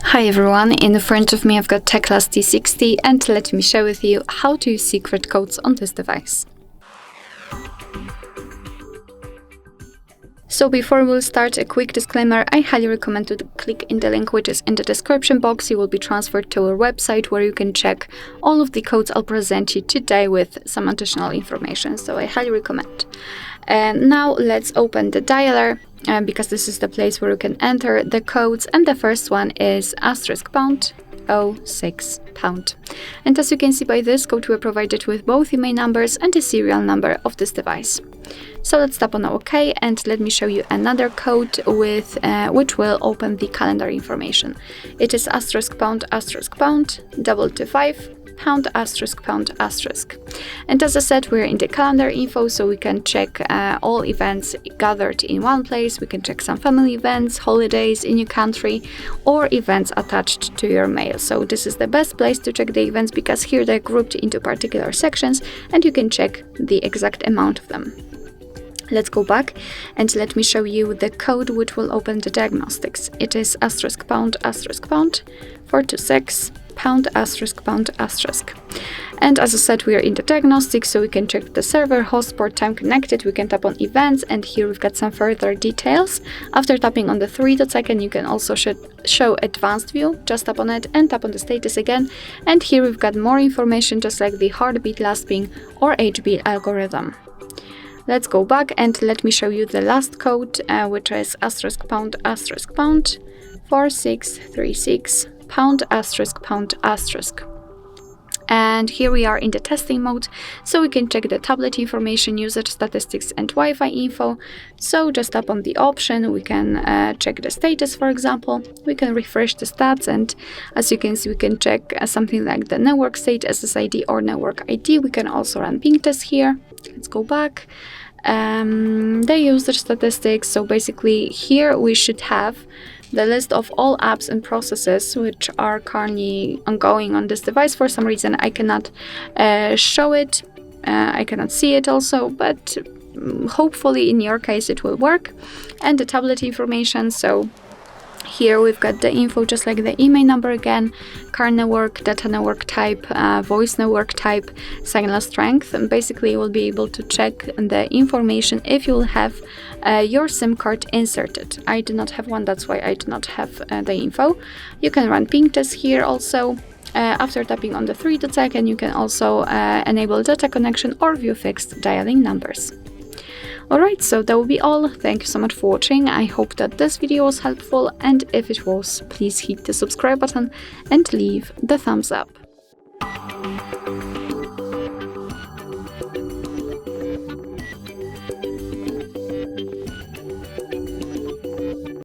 Hi everyone, in front of me I've got TECLAST T60 and let me share with you how to use secret codes on this device. So before we'll start, a quick disclaimer: I highly recommend to click in the link which is in the description box. You will be transferred to our website where you can check all of the codes I'll present you today with some additional information, so I highly recommend. And now let's open the dialer, because this is the place where you can enter the codes, and the first one is *##06#. And as you can see by this code, we're provided with both email numbers and the serial number of this device. So let's tap on OK, and let me show you another code with which will open the calendar information. It is *###225#*##*#. And as I said, we're in the calendar info, so we can check all events gathered in one place. We can check some family events, holidays in your country, or events attached to your mail. So this is the best place to check the events because here they're grouped into particular sections and you can check the exact amount of them. Let's go back and let me show you the code which will open the diagnostics. It is *##426#*##*#. And as I said, we are in the diagnostic, so we can check the server, host, port, time connected. We can tap on events, and here we've got some further details. After tapping on the three dots icon, you can also show advanced view. Just tap on it and tap on the status again. And here we've got more information, just like the heartbeat, last ping, or HB algorithm. Let's go back and let me show you the last code, which is *##4636#*##. And here we are in the testing mode, so we can check the tablet information, usage statistics, and Wi-Fi info. So just tap on the option, we can check the status, for example. We can refresh the stats, and as you can see, we can check something like the network state, SSID, or network ID. We can also run ping tests here. Let's go back. The usage statistics, so basically here we should have the list of all apps and processes which are currently ongoing on this device. For some reason I cannot show it, I cannot see it also, but hopefully in your case it will work. And the tablet information, so here we've got the info just like the email number again, current network, data network type, voice network type, signal strength, and basically you will be able to check the information if you will have your SIM card inserted. I do not have one, that's why I do not have the info. You can run ping tests here also. After tapping on the three dots icon, you can also enable data connection or view fixed dialing numbers. Alright, so that will be all. Thank you so much for watching. I hope that this video was helpful, and if it was, please hit the subscribe button and leave the thumbs up.